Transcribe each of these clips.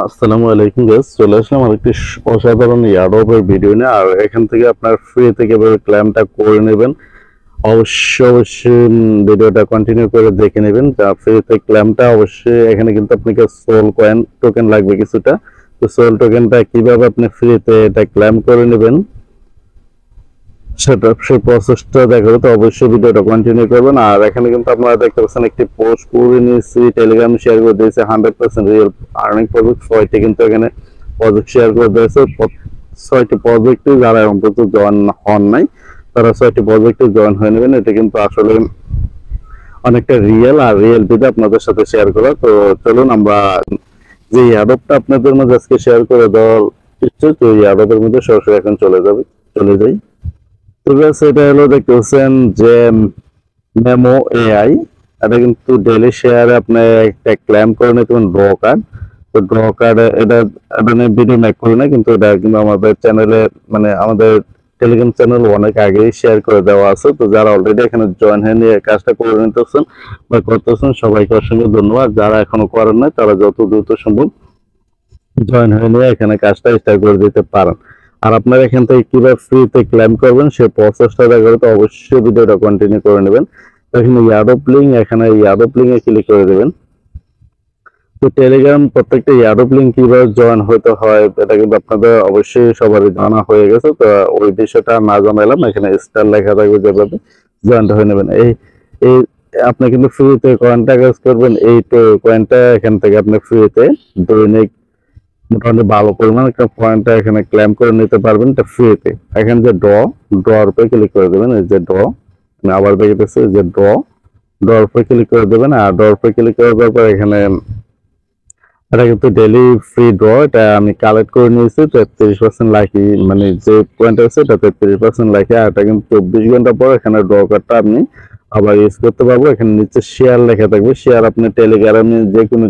আসসালামু আলাইকুম গাইস, চলে আসলাম আরেকটি অসাধারণ ইয়ারডপের ভিডিও নিয়ে। আর এখান থেকে আপনার ফ্রি থেকে কিভাবে ক্লেমটা করে নেবেন অবশ্যই ভিডিওটা কন্টিনিউ করে দেখে নেবেন। যা ফ্রিতে ক্লেমটা অবশ্যই এখানে কিন্তু আপনাকে সোল কয়েন টোকেন লাগবে কিছুটা। তো সোল টোকেনটা কিভাবে আপনি ফ্রিতে এটা ক্লেম করে নেবেন সেটা সেই প্রসেসটা দেখাবো, তো অবশ্যই ভিডিওটা কন্টিনিউ করবেন। আর এখানে কিন্তু আপনারা দেখতে পাচ্ছেন একটি পোস্ট করে নিয়েছি, টেলিগ্রাম শেয়ার করে দিয়েছে 100% রিয়েল আর্নিং প্রজেক্ট। 6টি কিন্তু এখানে প্রজেক্ট শেয়ার করে দিয়েছে। 6টি প্রজেক্টে যারা এখন পর্যন্ত জয়েন হন নাই তারা 6টি প্রজেক্টে জয়েন হয়ে নেবেন। এটা কিন্তু আসলে অনেকটা রিয়েল আর রিয়েল ভিডিও আপনাদের সাথে শেয়ার করা। তো চলুন আমরা যে অ্যাডপটা আপনাদের মাঝে আজকে শেয়ার করে দেওয়ার ইচ্ছে, তো এই অ্যাডপের মধ্যে সরাসরি এখন চলে যাই। তো গাইস, এটা হলো দেখতে পাচ্ছেন যে মেমো এআই। এটা কিন্তু ডেইলি শেয়ারে আপনি একটা ক্লেম করে নিতে ড্র কার্ড। তো ড্র কার্ড এটা নিয়ে ভিডিও মেক করি না, কিন্তু এটা কিন্তু আমাদের চ্যানেলে মানে আমাদের টেলিগ্রাম চ্যানেল অনেক আগেই শেয়ার করে দেওয়া আছে। তো যারা অলরেডি এখানে জয়েন হয়ে নিয়ে কাজটা করে নিতেছেন বা করতেছেন সবাইকে অসংখ্য ধন্যবাদ। যারা এখনো করেন নাই তারা যত দ্রুত সম্ভব জয়েন হয়ে নিয়ে এখানে কাজটা স্টার্ট করে দিতে পারেন। আর আপনারা এখান থেকে কিভাবে ফ্রিতে ক্লেম করবেন সেই প্রসেসটা দেখাবো, তো অবশ্যই ভিডিওটা কন্টিনিউ করে নেবেন। এখানে ইয়াডপ লিঙ্ক, এখানে ইয়াডপ লিঙ্কে ক্লিক করে দেবেন। তো টেলিগ্রাম প্রত্যেকটা ইয়াডপ লিঙ্ক কিভাবে জয়েন হতে হয় এটা কিন্তু আপনাদের অবশ্যই সবারই জানা হয়ে গেছে। তো ওই বিষয়টা না জানালাম, এখানে স্টার লেখা থাকবে, যেভাবে জয়েন হয়ে নেবেন। এই এই আপনি কিন্তু ফ্রিতে কয়েনটা কাজ করবেন, এই তো কয়েনটা এখান থেকে আপনি ফ্রিতে দৈনিক মোটামুটি ভালো পরিমাণ একটা পয়েন্টটা এখানে ক্লেম করে নিতে পারবেন, এটা ফ্রিতে। এখানে যে ড্রর উপরে ক্লিক করে দেবেন। এই যে ড্র, আমি আবার দেখাতেছি যে ড্রর উপরে ক্লিক করে দেবেন। আর ড্রর উপরে ক্লিক করে দেওয়ার পর এখানে এটা কিন্তু ডেইলি ফ্রি ড্র, এটা আমি কালেক্ট করে নিয়েছি 33% লাকি, মানে যে পয়েন্ট আছে এটা 33% লাকি। আর এটা কিন্তু 24 ঘন্টা পর এখানে ড্র কার্ডটা আপনি আবার ইউজ করতে পারবো। এখানে নিচে শেয়ার লেখা থাকবে, শেয়ার আপনি টেলিগ্রামে যে কোনো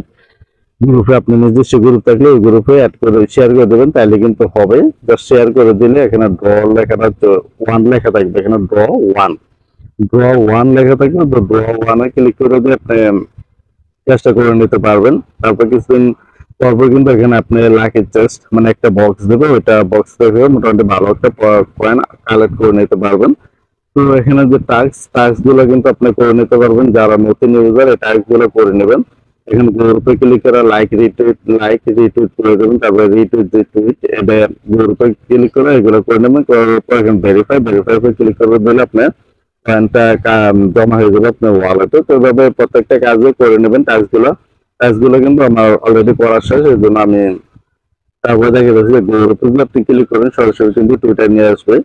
গ্রুপে, আপনি নিজস্ব গ্রুপ থাকলে ওই গ্রুপে অ্যাড করে শেয়ার করে দেবেন, তাহলে কিন্তু হবে। জাস্ট শেয়ার করে দিলে এখানে ড্র লেখাটা 1 লেখা থাকবে, এখানে ড্র ওয়ান লেখা থাকবে। তো ড্র ওয়ানে ক্লিক করে দিয়ে আপনি চেষ্টা করে নিতে পারবেন। তারপর কিছুদিন পরপর কিন্তু এখানে আপনি লাকি চেস্ট মানে একটা বক্স দেবে, ওইটা বক্স থেকে মোটামুটি ভালো একটা কয়েন কালেক্ট করে নিতে পারবেন। তো এখানে যে টাস্ক গুলো কিন্তু আপনি করে নিতে পারবেন। যারা নতুন ইউজার এই টাস্ক গুলো করে নেবেন। এখানে গ্রুপে ক্লিক করে লাইক রিটুইট করে দেবেন, তারপরে রিটুইট এবার গ্রুপে ক্লিক করে এগুলো করে নেবেন। করার পর এখানে ভেরিফাই করে ক্লিক করে দিলে আপনার কয়েনটা জমা হয়ে যাবে আপনার ওয়ালেটে। তো এভাবে প্রত্যেকটা কাজে করে নেবেন। টাস্কগুলো কিন্তু আমার অলরেডি করা শেষ, এই জন্য আমি তারপরে দেখে যাচ্ছি যে গ্রুপে যদি আপনি ক্লিক করেন সরাসরি কিন্তু টুইটার নিয়ে আসবে।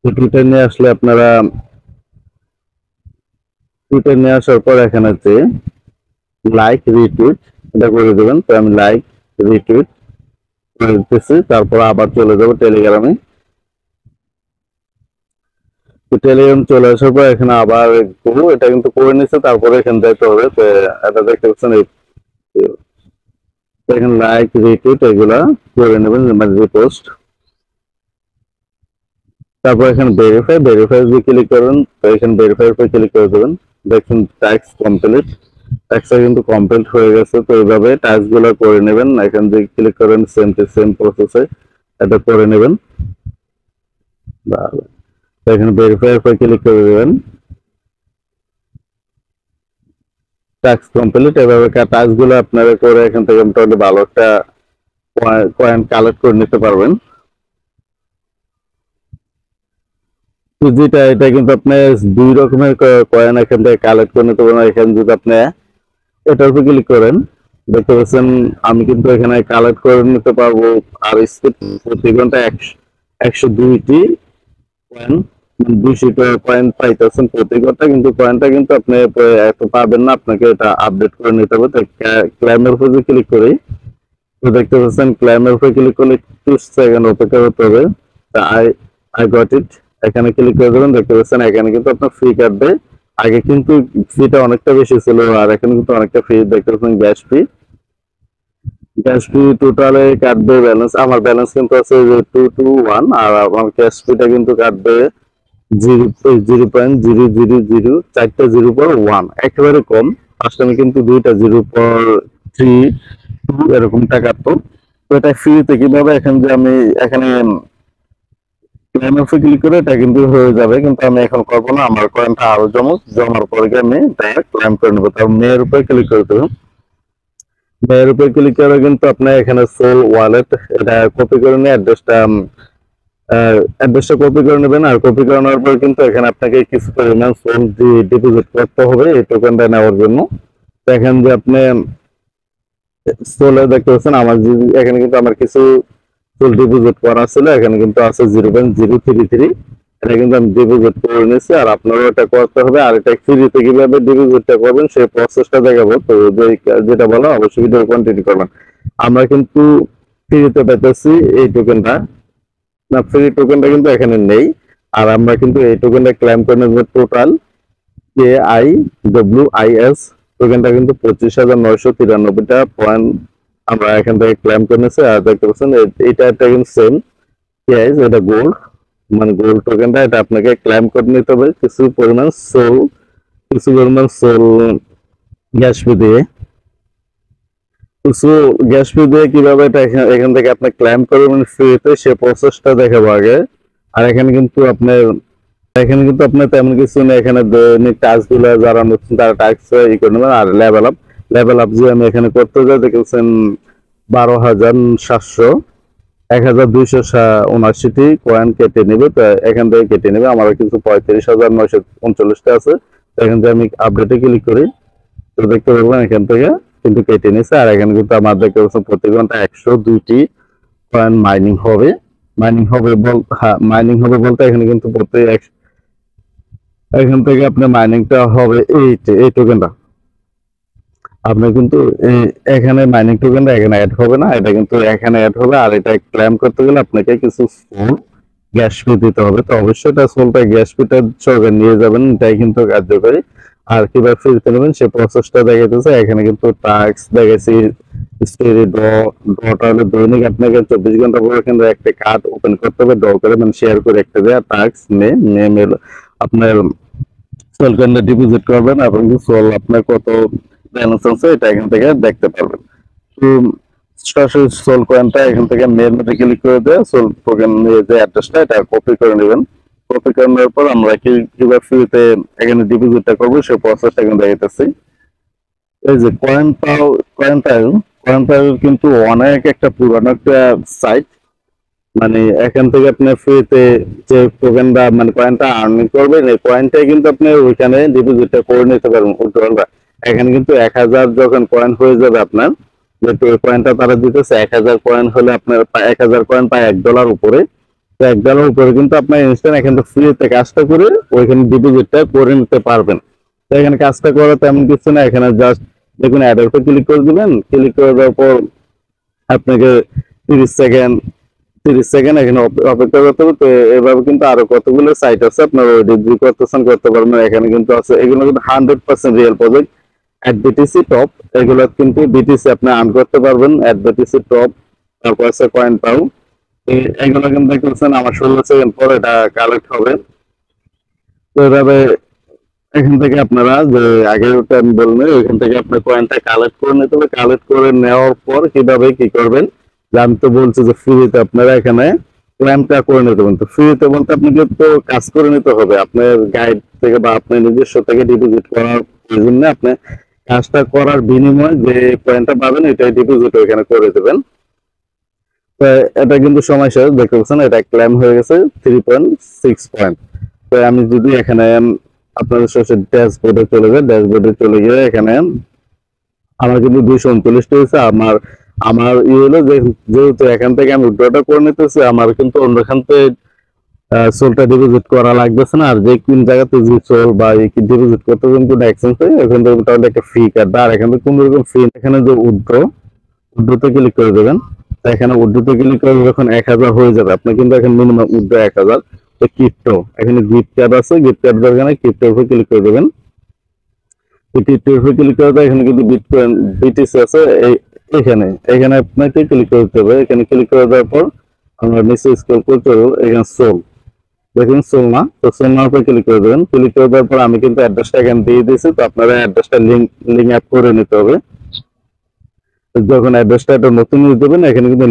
টুইটার নিয়ে আসলে আপনারা টুইটার নিয়ে আসার পর এখানে যে লাইক রিটুইট এটা করে দেবেন। তো আমি লাইক রিটুইট করে দিতেছি, তারপর আবার চলে যাবো টেলিগ্রামে। তো টেলিগ্রাম চলে আসার পর এখানে আবার এটা কিন্তু করে নিচ্ছে, তারপরে এখানে দেখতে হবে। তো এটা দেখতে পাচ্ছেন এখানে লাইক রিটুইট এগুলা করে নেবেন, মানে রিপোস্ট। তারপর এখানে ভেরিফাই যদি ক্লিক করেন, তো এখানে ভেরিফাই উপরে ক্লিক করে দেবেন। দেখুন টাস্ক কমপ্লিট, টাস্কটা কিন্তু কমপ্লিট হয়ে গেছে। তো এইভাবে টাস্ক গুলো করে নেবেন। এখানে যদি ক্লিক করেন সেম প্রসেসে এটা করে নেবেন। তো এখানে ভেরিফাই উপরে ক্লিক করে দেবেন, টাস্ক কমপ্লিট। এভাবে টাস্ক গুলো আপনারা করে এখান থেকে মোটামুটি ভালো একটা কয়েন কালেক্ট করে নিতে পারবেন। যেটা এটা কিন্তু আপনি 2 রকমের কয়েন এখান থেকে কালেক্ট করে নিতে পারবেন। এখানে যদি আপনি এটার উপর ক্লিক করেন, দেখতে পাচ্ছেন আমি কিন্তু এখানে কালেক্ট করে নিতে পারবো। আর স্পিড প্রতি ঘন্টা 102টি কয়েন, 200 কয়েন পাইতেছেন প্রতি ঘন্টা। কিন্তু কয়েনটা কিন্তু আপনি এত পাবেন না, আপনাকে এটা আপডেট করে নিতে হবে। তো ক্লেমের উপর যদি ক্লিক করি, তো দেখতে পাচ্ছেন ক্লেমের উপর ক্লিক করলে 2 সেকেন্ড অপেক্ষা করতে হবে। আই গট ইট, এখানে ক্লিক করে দেবেন। দেখতে পাচ্ছেন এখানে কিন্তু আপনার ফ্রি কাটবে। আগে কিন্তু ফিটা অনেকটা বেশি ছিল, আর এখানে কিন্তু অনেকটা ফ্রি। দেখতে পাচ্ছেন গ্যাস ফি টোটালে কাটবে ব্যালেন্স, আমার ব্যালেন্স কিন্তু আছে 221, আর আমার গ্যাস ফিটা কিন্তু কাটবে 0.0000 4টা 0 পর 1, একেবারে কম। ফার্স্ট আমি কিন্তু 2টা 0 পর 3 এরকম টাকা। তো এটা ফ্রিতে কিভাবে, এখন যে আমি এখানে ক্লেম অফে ক্লিক করে এটা কিন্তু হয়ে যাবে, কিন্তু আমি এখন করবো না। আমার কয়েনটা আরো জমার পরে আমি ডাইরেক্ট ক্লেম করে নেবো। তার মেয়ের উপরে ক্লিক করে দেবো। মেয়ের উপরে ক্লিক করে কিন্তু আপনার এখানে সোল ওয়ালেট এটা কপি করে নিয়ে অ্যাড্রেসটা কপি করে নেবেন। আর কপি করে নেওয়ার পর কিন্তু এখানে আপনাকে কিছু পরিমাণ সোল ডিপোজিট করতে হবে এই টোকেনটা নেওয়ার জন্য। তো এখানে যে আপনি সোলে দেখতে পাচ্ছেন আমার এখানে কিন্তু আমার কিছু সোল ডিপোজিট করা ছিল, এখানে কিন্তু আছে 0.033। এটা কিন্তু আমি ডিপোজিট করে নিয়েছি, আর আপনারও এটা করতে হবে। আর এটা ফ্রিতে কিভাবে ডিপোজিটটা করবেন সেই প্রসেসটা দেখাবো। তো যেটা বলা অবশ্যই ভিডিও কন্টিনিউ করবেন। আমরা কিন্তু ফ্রিতে পেতেছি এই টোকেনটা, না ফ্রি টোকেনটা কিন্তু এখানে নেই। আর আমরা কিন্তু এই টোকেনটা ক্লেম করে নেব। টোটাল KIWIS টোকেনটা কিন্তু 25,993টা পয়েন্ট আমরা এখান থেকে ক্লেম করে নিয়েছি। আর দেখতে পাচ্ছেন এটা কিন্তু সেম KIS, এটা গোল্ড, মানে গোল্ড টোকেনটা এটা আপনাকে ক্লেম করে নিতে হবে কিছু পরিমাণ সোল গ্যাস ফি দিয়ে। কিছু গ্যাস ফি দিয়ে কিভাবে এটা এখান থেকে আপনি ক্লেম করবেন ফ্রিতে সে প্রসেসটা দেখাবো আগে। আর এখানে কিন্তু আপনার তেমন কিছু নেই। এখানে দৈনিক টাস্ক গুলো যারা নতুন তারা টাস্ক ই করে নেবেন। আর লেভেল আপ যে আমি এখানে করতে যাই দেখেছেন 12,700 1279টি কয়েন কেটে নেবে। তো এখান থেকে কেটে নেবে আমার কিন্তু 35,939টা আছে। তো এখান থেকে আমি আপডেটে ক্লিক করি, তো দেখতে পারবেন এখান থেকে কিন্তু কেটে নিয়েছে। আর এখানে কিন্তু আমার দেখতে পাচ্ছেন প্রতি ঘন্টা 102টি কয়েন মাইনিং হবে। মাইনিং হবে বলতে এখানে কিন্তু এখান থেকে আপনার মাইনিংটা হবে এই টোকেনটা। আপনি কিন্তু এখানে মাইনিং টোকেনটা এখানে অ্যাড হবে না, এটা কিন্তু এখানে অ্যাড হবে। আর এটা ক্লেম করতে গেলে আপনাকে কিছু সোল গ্যাস ফি দিতে হবে। তো অবশ্যই এটা সোলটা গ্যাস ফিটা সঙ্গে নিয়ে যাবেন, এটাই কিন্তু কার্যকরী। আর কিভাবে ফিরতে নেবেন সে প্রসেসটা দেখাইতেছে। এখানে কিন্তু টাস্ক দেখাইছি স্টোরি ডটা হলো দৈনিক আপনাকে 24 ঘন্টা পরে কিন্তু একটা কার্ড ওপেন করতে হবে, ড্র করে মানে শেয়ার করে একটা দেওয়া টাস্ক নেম আপনার সোল কয়েনটা ডিপোজিট করবেন এবং সোল আপনার কত ব্যালেন্স আছে এটা এখান থেকে দেখতে পারবেন। তো সরাসরি সোল কয়েনটা এখান থেকে মেল মধ্যে ক্লিক করে দিয়ে সোল টোকেন নিয়ে যে অ্যাড্রেসটা এটা কপি করে নেবেন। কপি করে নেওয়ার পর আমরা কিভাবে ফ্রিতে এখানে ডিপোজিটটা করবো সেই প্রসেসটা এখানে দেখাইতেছি। এই যে কয়েন পাইল কিন্তু অনেক একটা পুরানো একটা সাইট, মানে এখান থেকে আপনি ফ্রিতে যে টোকেনটা মানে কয়েনটা আর্নিং করবেন এই কয়েনটাই কিন্তু আপনি ওইখানে ডিপোজিটটা করে নিতে পারবেন উইথড্রলটা। এখানে কিন্তু 1000 যখন কয়েন হয়ে যাবে আপনার, যেহেতু ওই কয়েনটা তারা দিতেছে 1000 কয়েন হলে আপনার 1000 কয়েন পায় $1 উপরে। তো $1 উপরে কিন্তু আপনার ইনস্ট্যান্ট এখান থেকে ফ্রিতে কাজটা করে ওইখানে ডিপোজিটটা করে নিতে পারবেন। তো এখানে কাজটা করা তেমন কিছু না, এখানে জাস্ট দেখুন অ্যাডের উপর ক্লিক করে দিবেন। ক্লিক করে দেওয়ার পর আপনাকে 30 সেকেন্ড এখানে অপেক্ষা করতে হবে। তো এভাবে কিন্তু আরো কতগুলো সাইট আছে আপনার করতে পারবেন। এখানে কিন্তু আছে, এগুলো কিন্তু 100% real project. At BTC top এগুলো কিন্তু বিটিসি আপনি আর্ন করতে পারবেন। অ্যাট বিটিসি টপ, তারপর আছে কয়েন পাও, এগুলো কিন্তু দেখতেছেন আমার 16 সেকেন্ড পর এটা কালেক্ট হবে। তো এভাবে এখান থেকে আপনারা যে আগে আমি বললেন ওইখান থেকে আপনার কয়েনটা কালেক্ট করে নিতে হবে। কালেক্ট করে নেওয়ার পর কিভাবে কি করবেন, আমি তো বলছি যে ফ্রিতে আপনারা এখানে ক্লেমটা করে নিতে পারেন। তো ফ্রিতে বলতে আপনাকে তো কাজ করে নিতে হবে আপনার গাইড থেকে বা আপনার নিজস্ব থেকে ডিপোজিট করার জন্য আপনি কাজটা করার বিনিময়ে যে কয়েনটা পাবেন এটাই ডিপোজিট ওইখানে করে দেবেন। তো এটা কিন্তু সময় শেষ, দেখতে পাচ্ছেন এটা ক্লেম হয়ে গেছে 3.6 পয়েন্ট। তো আমি যদি এখানে আপনাদের সরাসরি ড্যাশবোর্ডে চলে গিয়ে এখানে আমার কিন্তু 239টা হয়েছে। আমার হলো যেহেতু এখান থেকে আমি উইথড্রটা করে নিতেছি আমার কিন্তু অন্যখান থেকে সোলটা ডিপোজিট করা লাগতেছে না। আর যে কোন জায়গাতে যে সোল বা ডিপোজিট করতে কিন্তু এক্সচেঞ্জ হয় এখান থেকে তাহলে একটা ফ্রি কার্ড আর এখান থেকে কোনো রকম ফ্রি, এখানে যে উইথড্রতে ক্লিক করে দেবেন। এখানে উইথড্রতে ক্লিক করে যখন 1000 হয়ে যাবে আপনি কিন্তু এখানে মিনিমাম উইথড্র 1000। তো ক্রিপ্টো এখানে গিফট কার্ড আছে, গিফট কার্ড এখানে ক্রিপ্টোর উপর ক্লিক করে দেবেন। ক্রিপ্টোর উপর ক্লিক করে এখানে কিন্তু বিটকয়েন বিটিসি আছে, এখানে আপনাকে ক্লিক করতে হবে। এখানে ক্লিক করে দেওয়ার পর আমরা নিচে স্ক্রল করতে হবে, এখানে সোল দেখুন সোল না, তো সোল না উপর ক্লিক করে দেবেন। ক্লিক করে দেওয়ার পর আমি কিন্তু অ্যাড্রেসটা এখানে দিয়ে দিয়েছি, তো আপনারা অ্যাড্রেসটা লিঙ্ক আপ করে নিতে হবে। যখন অ্যাড্রেসটা একটা নতুন ইউজ দেবেন, এখানে কিন্তু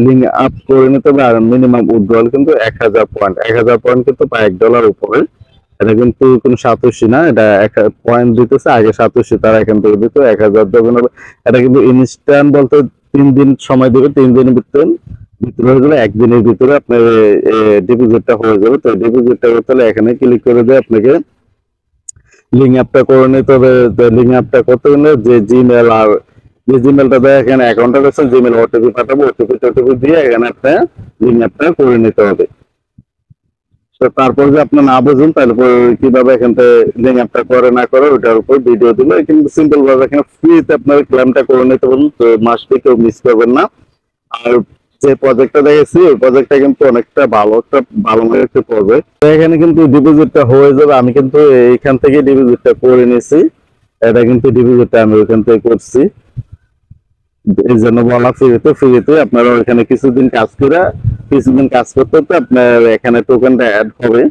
লিঙ্ক আপ করে নিতে হবে। আর মিনিমাম উইথড্রয়াল কিন্তু 1000 পয়েন্ট, 1000 পয়েন্ট কিন্তু প্রায় $1 উপরে। এটা কিন্তু কোনো সাতোশি না, এটা 1 পয়েন্ট দিতেছে, আগে সাতোশি, তারা এখান থেকে দিত 1000 যখন হবে। এটা কিন্তু ইনস্ট্যান্ট বলতে 3 দিন সময় দেবে, 3 দিনের ভিতরে হয়ে গেলে 1 দিনের ভিতরে আপনার ডিপোজিটটা হয়ে যাবে। তো ডিপোজিটটা করতে হলে এখানে ক্লিক করে দিয়ে আপনাকে লিঙ্ক আপটা করে নিতে হবে। লিঙ্ক আপটা করতে গেলে যে জিমেল আর যে জিমেলটা দেয় এখানে অ্যাকাউন্টটা রয়েছে, জিমেল ওটিপি পাঠাবো, ওটিপি দিয়ে এখানে আপনার লিঙ্ক আপটা করে নিতে হবে। তো তারপর যে আপনি না বুঝুন তারপর কিভাবে এখান থেকে লিঙ্ক আপটা করে না করে ওটার উপর ভিডিও দিলে কিন্তু সিম্পল ভাবে এখানে ফ্রিতে আপনার ক্লেমটা করে নিতে পারবেন। তো মাসটি কেউ মিস করবেন না। আর যে প্রজেক্টটা দেখেছি ওই প্রজেক্টটা কিন্তু অনেকটা ভালো মানের একটা প্রজেক্ট। তো এখানে কিন্তু ডিপোজিটটা হয়ে যাবে। আমি কিন্তু এইখান থেকে ডিপোজিটটা করে নিয়েছি। এটা কিন্তু ডিপোজিটটা আমি ওইখান থেকে করছি। এই জন্য বলা ফ্রিতে আপনারা এখানে কিছুদিন কাজ করতে আপনার এখানে টোকেনটা অ্যাড হবে।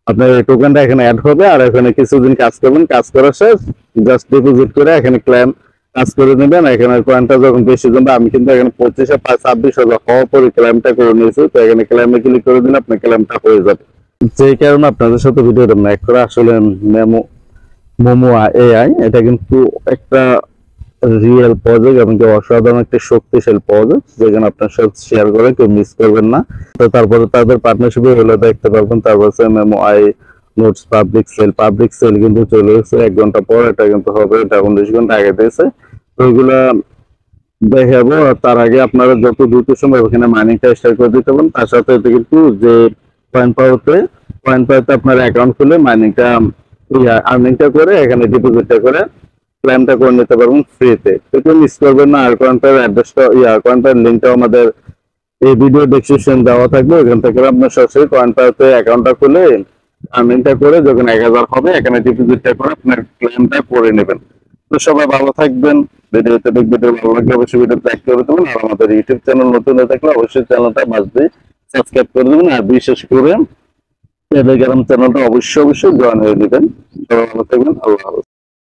আপনার টোকেনটা এখানে অ্যাড হবে আর এখানে কিছুদিন কাজ করবেন, কাজ করার শেষ জাস্ট ডিপোজিট করে এখানে ক্লেম কাজ করে নেবেন। এখানে কয়েনটা যখন বেশি জমবে, আমি কিন্তু এখানে 25,000 হওয়ার পরে ক্লেমটা করে নিয়েছি। তো এখানে ক্লেমে ক্লিক করে দিলে আপনার ক্লেমটা হয়ে যাবে। যেই কারণে আপনাদের সাথে ভিডিওটা মেক করা। আসলে মোমো এআই এটা কিন্তু একটা রিয়েল প্রজেক্ট এবং অসাধারণ একটা শক্তিশালী প্রজেক্ট, যেখানে আপনার সাথে শেয়ার করে কেউ মিস করবেন না। তো তারপরে তাদের পার্টনারশিপে হলে দেখতে পারবেন। তারপর memo I notes public sale কিন্তু চলে এসেছে 1 ঘন্টা পর। এটা কিন্তু হবে, এটা 19 ঘন্টা আগে দিয়েছে। তো ওইগুলা দেখাবো। তার আগে আপনারা যত দ্রুত সম্ভব এখানে মাইনিংটা স্টার্ট করে দিতে পারেন। তার সাথে কিন্তু যে পয়েন্ট পাওয়াতে আপনার অ্যাকাউন্ট খুলে মাইনিংটা আর্নিংটা করে এখানে ডিপোজিটটা করে ক্লেমটা করে নিতে পারবেন ফ্রিতে। তো মিস করবেন না। আর কয়েনটার অ্যাড্রেসটা কয়েনটার লিঙ্কটাও আমাদের এই ভিডিও ডেসক্রিপশন দেওয়া থাকবে। ওখান থেকে আপনার সরাসরি কয়েনটাতে অ্যাকাউন্টটা খুলে আর্নিংটা করে যখন 1000 হবে এখানে ডিপোজিটটা করে আপনার ক্লেমটা করে নেবেন। তো সবাই ভালো থাকবেন। ভিডিও ভালো লাগলে অবশ্যই ভিডিও লাইক করে দেবেন। আর আমাদের ইউটিউব চ্যানেল নতুন হয়ে থাকলে অবশ্যই চ্যানেলটা মাস্ট বি সাবস্ক্রাইব করে দেবেন। আর বিশেষ করে টেলিগ্রাম চ্যানেলটা অবশ্যই জয়েন হয়ে নেবেন। সবাই ভালো থাকবেন। আল্লাহ হাফেজ।